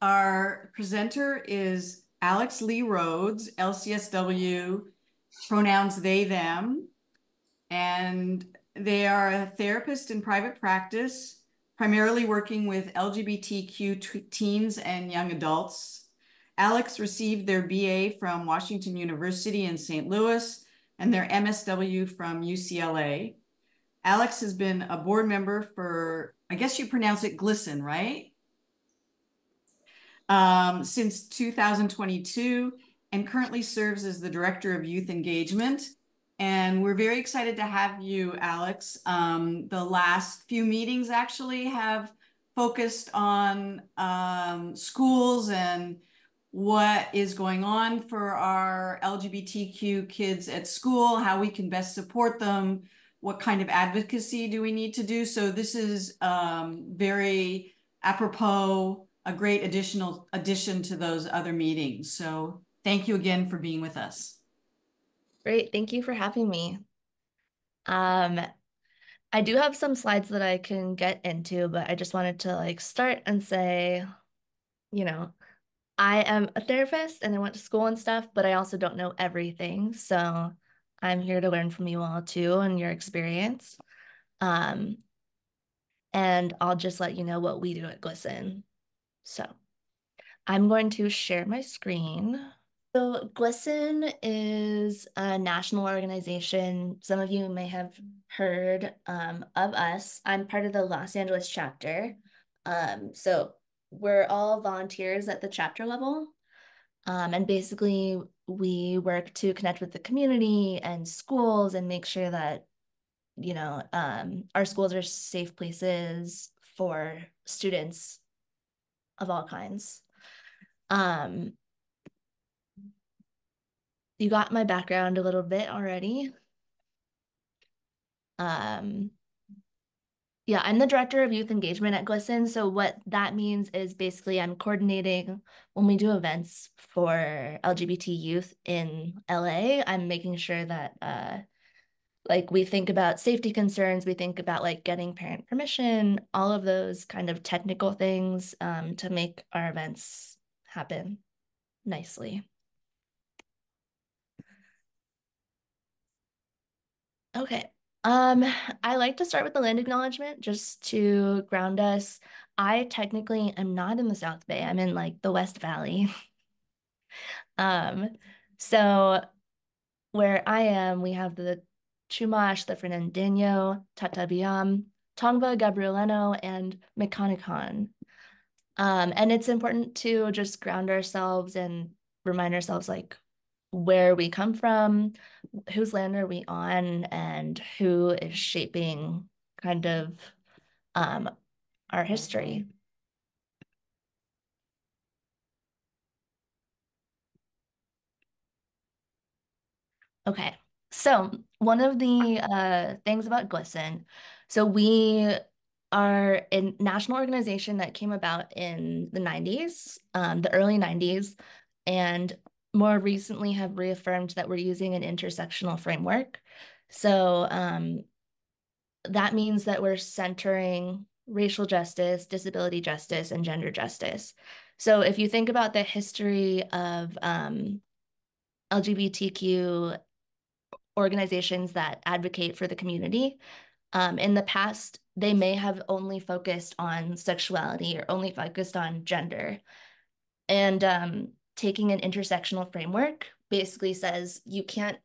Our presenter is Alex Lee Rhodes, LCSW, pronouns they, them, and they are a therapist in private practice, primarily working with LGBTQ teens and young adults. Alex received their BA from Washington University in St. Louis and their M.S.W from UCLA. Alex has been a board member for, I guess you pronounce it GLSEN, right? Since 2022 and currently serves as the Director of Youth Engagement. And we're very excited to have you, Alex. The last few meetings actually have focused on schools and what is going on for our LGBTQ kids at school, how we can best support them, what kind of advocacy do we need to do. So this is very apropos, a great addition to those other meetings. So thank you again for being with us. Great, thank you for having me. Um, I do have some slides that I can get into, but I just wanted to start and say, you know, I am a therapist and I went to school and stuff, but I also don't know everything. So I'm here to learn from you all too and your experience. Um, and I'll just let you know what we do at GLSEN. So I'm going to share my screen. So GLSEN is a national organization. Some of you may have heard of us. I'm part of the Los Angeles chapter. So we're all volunteers at the chapter level. And basically we work to connect with the community and schools and make sure that, our schools are safe places for students of all kinds. Um, you got my background a little bit already. Um, yeah, I'm the director of youth engagement at GLSEN. So what that means is basically I'm coordinating when we do events for LGBT youth in LA. I'm making sure that we think about safety concerns, we think about getting parent permission, all of those kind of technical things to make our events happen nicely. Okay. I like to start with the land acknowledgement just to ground us. I technically am not in the South Bay. I'm in the West Valley. Um, so where I am, we have the Chumash, the Fernandinho, Tatabiam, Tongva, Gabrieleno, and Mekonikan. And it's important to just ground ourselves and remind ourselves where we come from, whose land are we on, and who is shaping kind of um, our history. Okay, so one of the things about GLSEN, so we are a national organization that came about in the 90s, the early 90s, and more recently have reaffirmed that we're using an intersectional framework. So that means that we're centering racial justice, disability justice, and gender justice. So if you think about the history of LGBTQ organizations that advocate for the community, in the past, they may have only focused on sexuality or only focused on gender. And taking an intersectional framework basically says you can't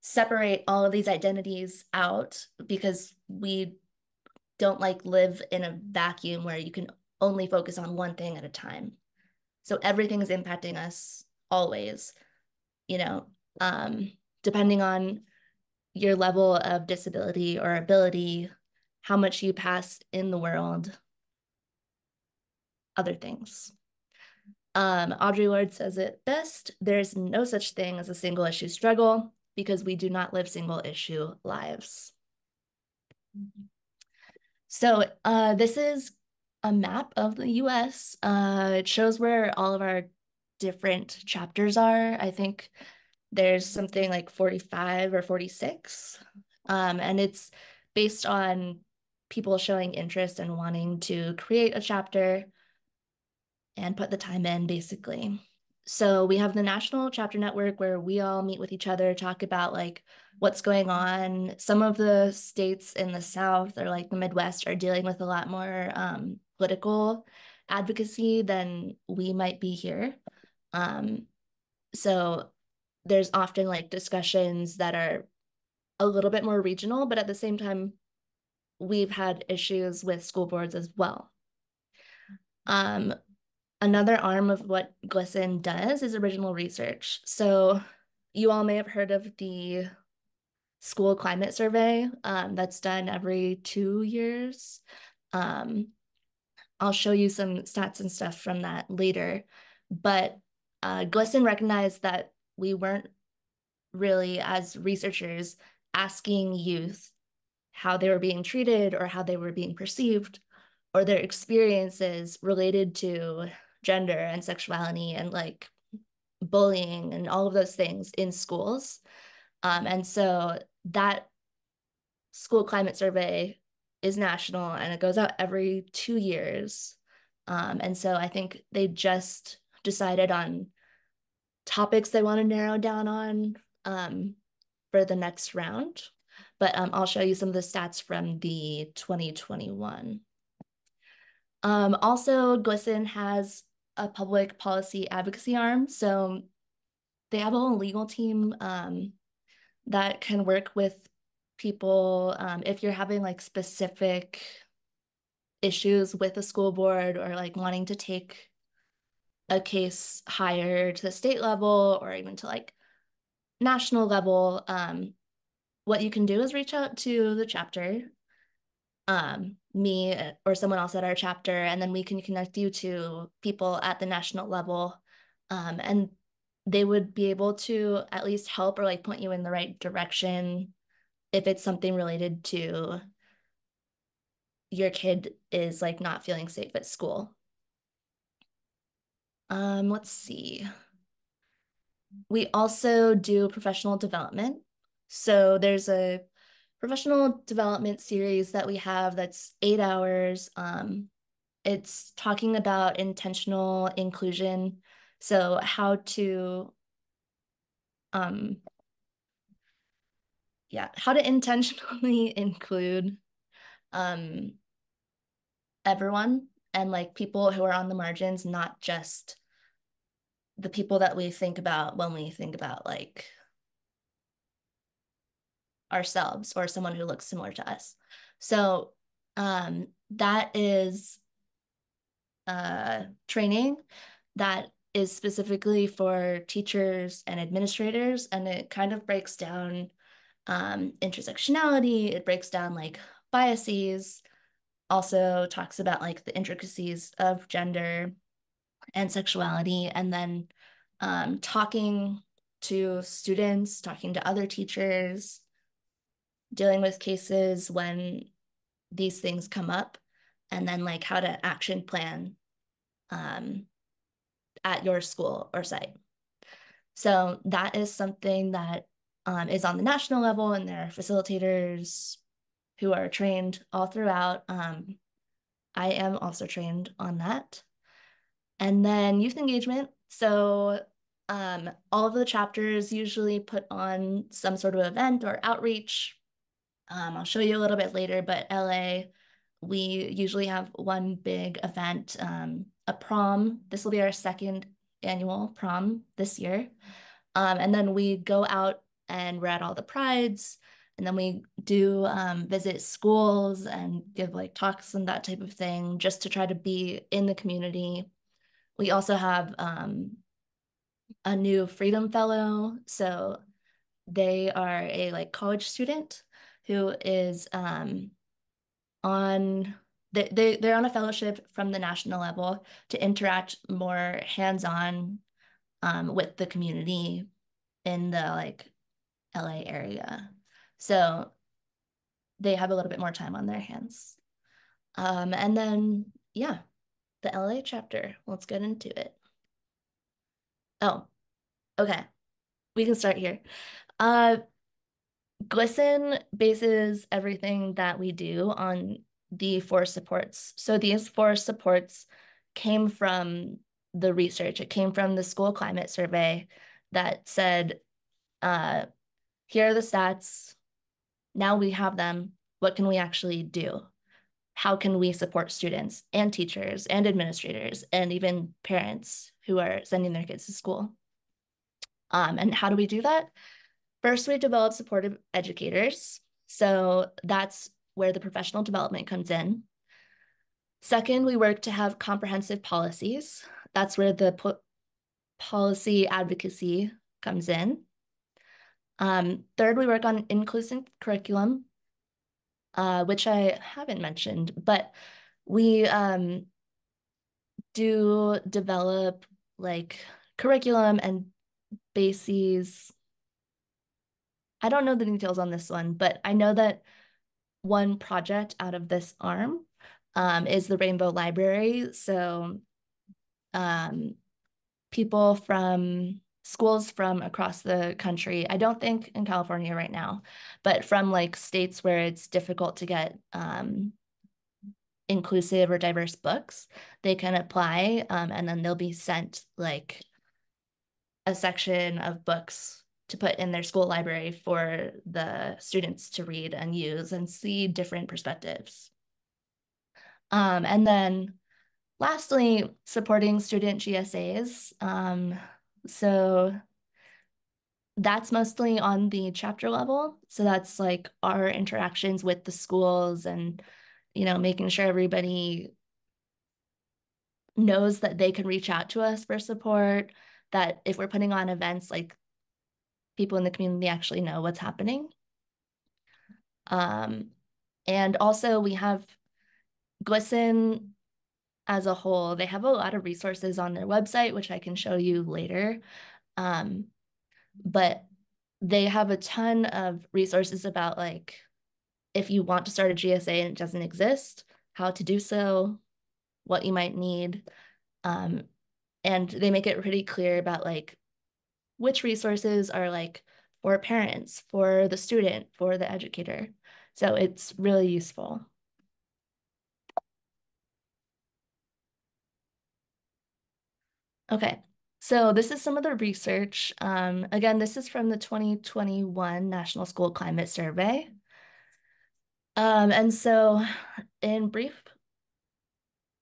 separate all of these identities out because we don't live in a vacuum where you can only focus on one thing at a time. So everything is impacting us always, you know, depending on your level of disability or ability, how much you pass in the world, other things. Audre Lorde says it best, there's no such thing as a single issue struggle because we do not live single issue lives. So this is a map of the US. It shows where all of our different chapters are. I think there's something like 45 or 46. And it's based on people showing interest and wanting to create a chapter. and put the time in, basically. So we have the national chapter network where we all meet with each other, talk about like what's going on. Some of the states in the South or like the Midwest are dealing with a lot more political advocacy than we might be here. So there's often like discussions that are a little bit more regional, but at the same time, we've had issues with school boards as well. Another arm of what GLSEN does is original research. So you all may have heard of the school climate survey that's done every 2 years. I'll show you some stats and stuff from that later. But GLSEN recognized that we weren't really, as researchers, asking youth how they were being treated or how they were being perceived or their experiences related to gender and sexuality and like bullying and all of those things in schools. And so that school climate survey is national and it goes out every 2 years. And so I think they just decided on topics they want to narrow down on for the next round. But I'll show you some of the stats from the 2021. Also, GLSEN has a public policy advocacy arm. So they have a whole legal team that can work with people if you're having like specific issues with a school board or like wanting to take a case higher to the state level or even to like national level. What you can do is reach out to the chapter, me or someone else at our chapter, and then we can connect you to people at the national level. And they would be able to at least help or like point you in the right direction if it's something related to your kid is like not feeling safe at school. Let's see. We also do professional development. So there's a professional development series that we have that's 8 hours. It's talking about intentional inclusion. So how to how to intentionally include everyone and like people who are on the margins, not just the people that we think about when we think about like ourselves or someone who looks similar to us. So that is training that is specifically for teachers and administrators, and it kind of breaks down intersectionality, it breaks down like biases, also talks about like the intricacies of gender and sexuality, and then talking to students, talking to other teachers, dealing with cases when these things come up, and then like how to action plan at your school or site. So that is something that is on the national level, and there are facilitators who are trained all throughout. I am also trained on that. And then youth engagement. So all of the chapters usually put on some sort of event or outreach. I'll show you a little bit later, but LA, we usually have one big event, a prom. This will be our second annual prom this year. And then we go out and we're at all the prides. And then we do visit schools and give like talks and that type of thing just to try to be in the community. We also have a new Freedom Fellow. So they are a like college student who is on they're on a fellowship from the national level to interact more hands-on with the community in the like LA area. So they have a little bit more time on their hands. And then yeah, the LA chapter. Let's get into it. Oh, okay. We can start here. GLSEN bases everything that we do on the four supports. So these four supports came from the research. It came from the school climate survey that said, here are the stats. Now we have them. What can we actually do? How can we support students and teachers and administrators and even parents who are sending their kids to school? And how do we do that? First, we develop supportive educators. So that's where the professional development comes in. Second, we work to have comprehensive policies. That's where the policy advocacy comes in. Third, we work on inclusive curriculum, which I haven't mentioned, but we do develop like curriculum and bases. I don't know the details on this one, but I know that one project out of this arm is the Rainbow Library. So people from schools from across the country, I don't think in California right now, but from like states where it's difficult to get inclusive or diverse books, they can apply and then they'll be sent like a section of books to put in their school library for the students to read and use and see different perspectives. And then lastly, supporting student GSAs. So that's mostly on the chapter level. So that's like our interactions with the schools and, making sure everybody knows that they can reach out to us for support, that if we're putting on events, like people in the community actually know what's happening. And also we have GLSEN as a whole. They have a lot of resources on their website, which I can show you later. But they have a ton of resources about like, if you want to start a GSA and it doesn't exist, how to do so, what you might need. And they make it pretty clear about like which resources are like for parents, for the student, for the educator. So it's really useful. Okay, so this is some of the research. Again, this is from the 2021 National School Climate Survey. And so in brief,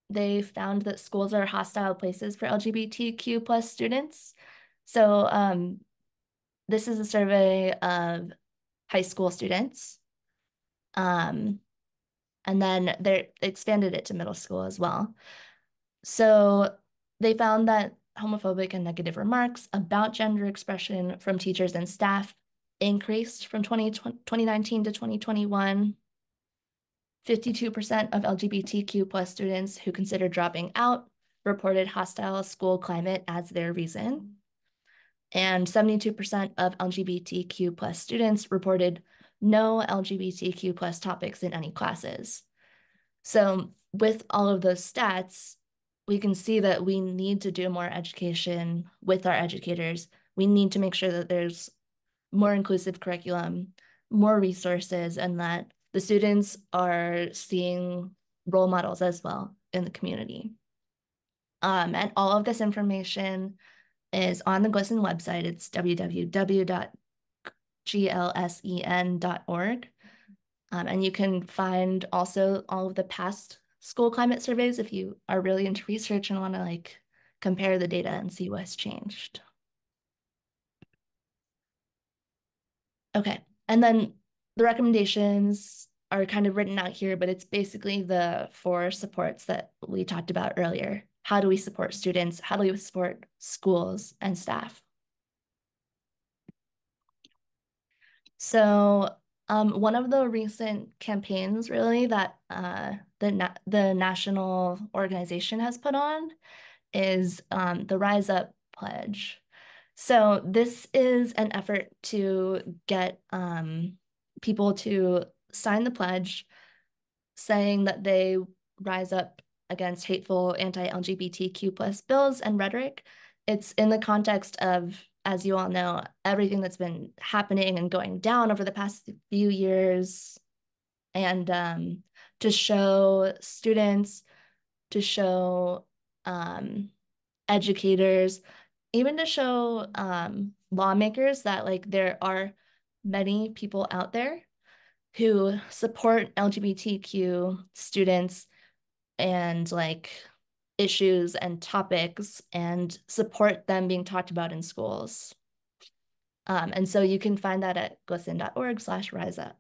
they found that schools are hostile places for LGBTQ plus students. So this is a survey of high school students. And then they expanded it to middle school as well. So they found that homophobic and negative remarks about gender expression from teachers and staff increased from 2019 to 2021. 52% of LGBTQ plus students who considered dropping out reported hostile school climate as their reason. And 72% of LGBTQ plus students reported no LGBTQ plus topics in any classes. So with all of those stats, we can see that we need to do more education with our educators. We need to make sure that there's more inclusive curriculum, more resources, and that the students are seeing role models as well in the community. And all of this information is on the GLSEN website. It's www.glsen.org. And you can find also all of the past school climate surveys if you are really into research and want to like compare the data and see what's changed. Okay, and then the recommendations are kind of written out here, but it's basically the four supports that we talked about earlier. How do we support students? How do we support schools and staff? So one of the recent campaigns really that the national organization has put on is the Rise Up Pledge. So this is an effort to get people to sign the pledge saying that they rise up against hateful anti-LGBTQ plus bills and rhetoric. It's in the context of, as you all know, everything that's been happening and going down over the past few years, and to show students, to show educators, even to show lawmakers that like there are many people out there who support LGBTQ students and like issues and topics and support them being talked about in schools. And so you can find that at glsen.org/riseup.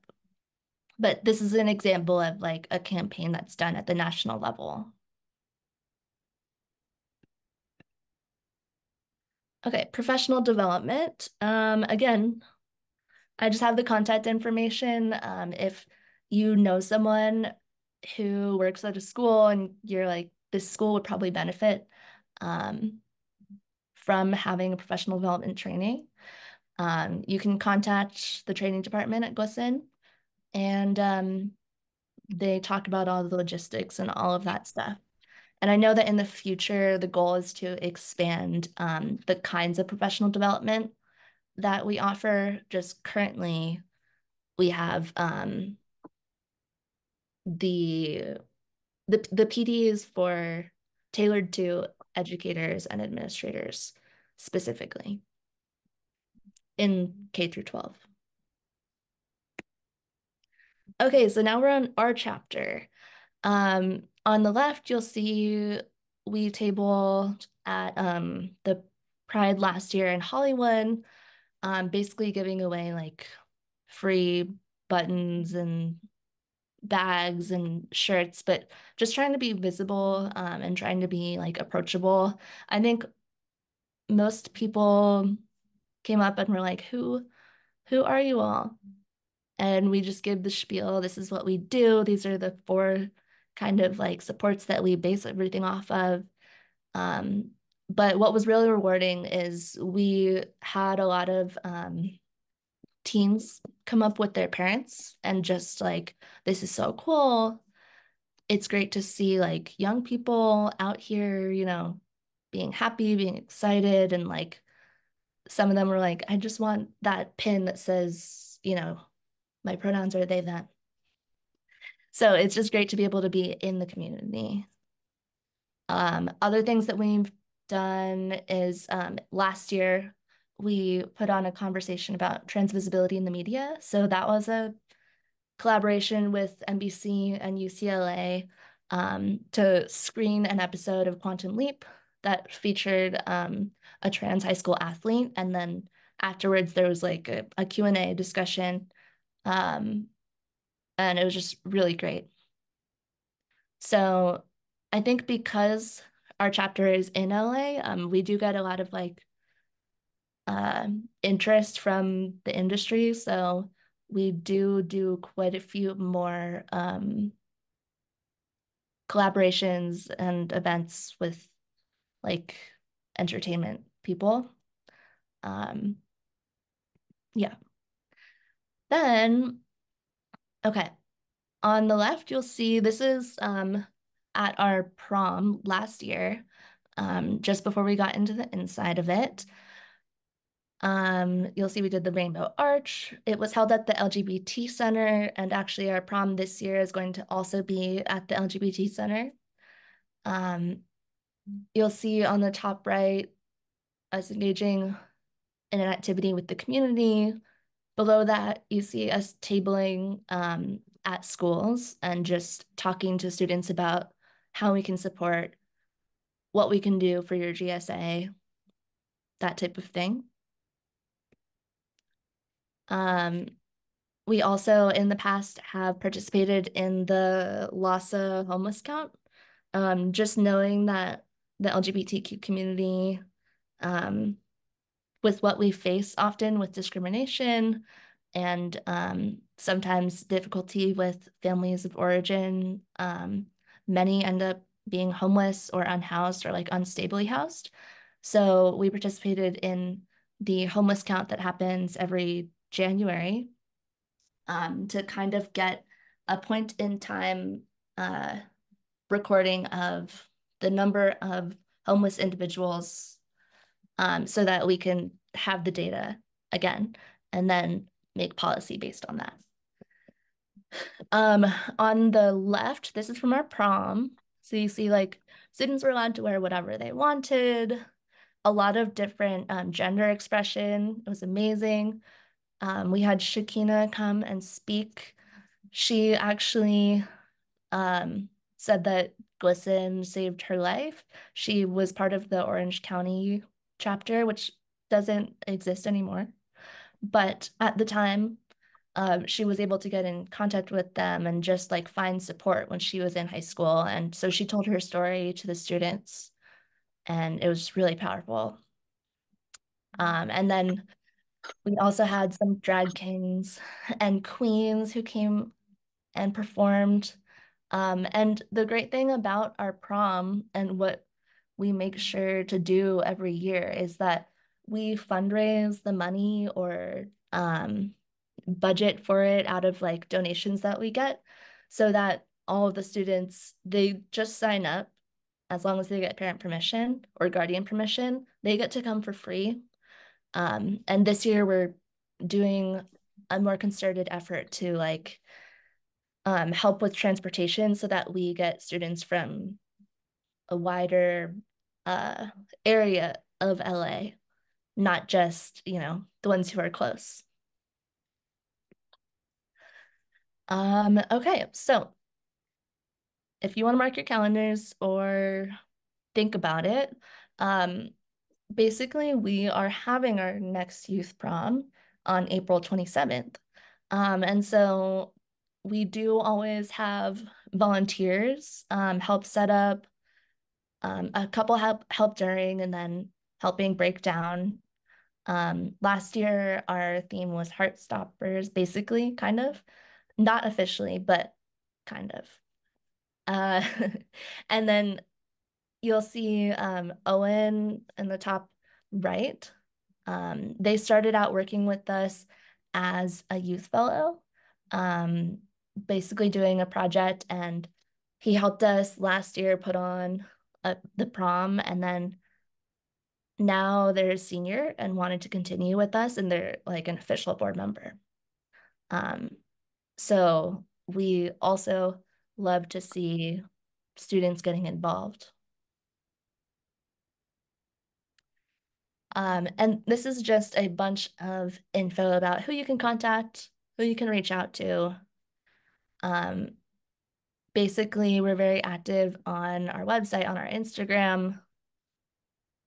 But this is an example of like a campaign that's done at the national level. Okay, professional development. Again, I just have the contact information. If you know someone who works at a school and you're like, this school would probably benefit from having a professional development training, you can contact the training department at GLSEN, and they talk about all the logistics and all of that stuff. And I know that in the future, the goal is to expand the kinds of professional development that we offer. Just currently, we have the PDs for tailored to educators and administrators specifically in K through 12. Okay, so now we're on our chapter. On the left, you'll see we tabled at the Pride last year in Hollywood, basically giving away like free buttons and bags and shirts, but just trying to be visible and trying to be like approachable. I think most people came up and were like, who are you all? And we just give the spiel. This is what we do. These are the four kind of like supports that we base everything off of. But what was really rewarding is we had a lot of teens come up with their parents and just like, this is so cool. It's great to see like young people out here, being happy, being excited. And like some of them were like, I just want that pin that says, my pronouns are they, them. So it's just great to be able to be in the community. Other things that we've done is last year, we put on a conversation about trans visibility in the media. So that was a collaboration with NBC and UCLA to screen an episode of Quantum Leap that featured a trans high school athlete. And then afterwards, there was like a Q&A discussion. And it was just really great. So I think because our chapter is in LA, we do get a lot of like interest from the industry. So we do quite a few more collaborations and events with like entertainment people. Yeah. Then, okay. On the left, you'll see this is at our prom last year, just before we got into the inside of it. You'll see we did the Rainbow Arch. It was held at the LGBT Center, and actually our prom this year is going to also be at the LGBT Center. You'll see on the top right us engaging in an activity with the community. Below that, you see us tabling at schools and just talking to students about how we can support, what we can do for your GSA, that type of thing. We also in the past have participated in the LASA homeless count. Just knowing that the LGBTQ community, with what we face often with discrimination and sometimes difficulty with families of origin, many end up being homeless or unhoused or like unstably housed. So we participated in the homeless count that happens every January to kind of get a point in time recording of the number of homeless individuals so that we can have the data again and then make policy based on that. On the left, this is from our prom. So you see like students were allowed to wear whatever they wanted, a lot of different gender expression. It was amazing. We had Shakina come and speak. She actually said that GLSEN saved her life. She was part of the Orange County chapter, which doesn't exist anymore. But at the time, she was able to get in contact with them and just like find support when she was in high school. And so she told her story to the students, and it was really powerful. And then we also had some drag kings and queens who came and performed. And the great thing about our prom and what we make sure to do every year is that we fundraise the money or budget for it out of like donations that we get so that all of the students, they just sign up as long as they get parent permission or guardian permission, they get to come for free. And this year we're doing a more concerted effort to like help with transportation so that we get students from a wider uh, area of LA, not just, the ones who are close. Okay, so if you want to mark your calendars or think about it, um, basically we are having our next youth prom on April 27th. And so we do always have volunteers help set up, a couple help during, and then helping break down. Last year, our theme was Heartstoppers, basically, kind of. Not officially, but kind of. Uh, and then you'll see Owen in the top right. They started out working with us as a youth fellow, um, basically doing a project, and he helped us last year put on the prom, and then now they're a senior and wanted to continue with us, and they're like an official board member. Um, so we also love to see students getting involved. And this is just a bunch of info about who you can contact, who you can reach out to. Um, Basically, we're very active on our website, on our Instagram.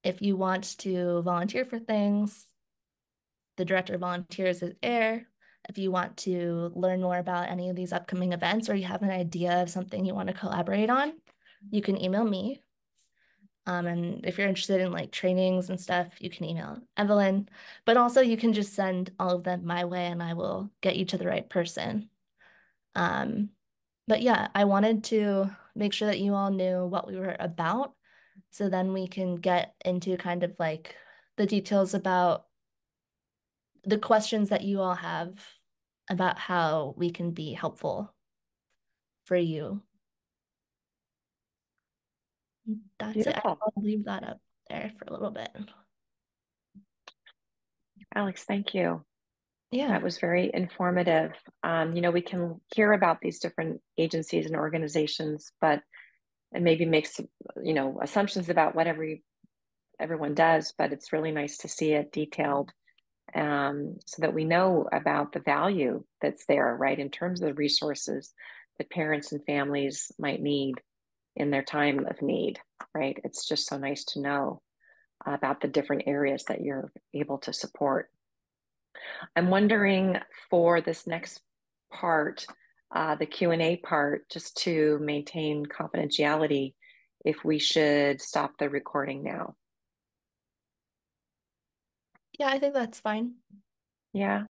If you want to volunteer for things, the director of volunteers is Air. If you want to learn more about any of these upcoming events or you have an idea of something you want to collaborate on, you can email me. And if you're interested in like trainings and stuff, you can email Evelyn, but also you can just send all of them my way and I will get you to the right person. Um, but yeah, I wanted to make sure that you all knew what we were about. So then we can get into kind of like the details about the questions that you all have about how we can be helpful for you. That's it. Beautiful. I'll leave that up there for a little bit. Alex, thank you. Yeah. That was very informative. We can hear about these different agencies and organizations, but and maybe makes, assumptions about what everyone does, but it's really nice to see it detailed, so that we know about the value that's there, right, in terms of the resources that parents and families might need in their time of need, right? It's just so nice to know about the different areas that you're able to support. I'm wondering for this next part, the Q&A part, just to maintain confidentiality, if we should stop the recording now. Yeah, I think that's fine. Yeah.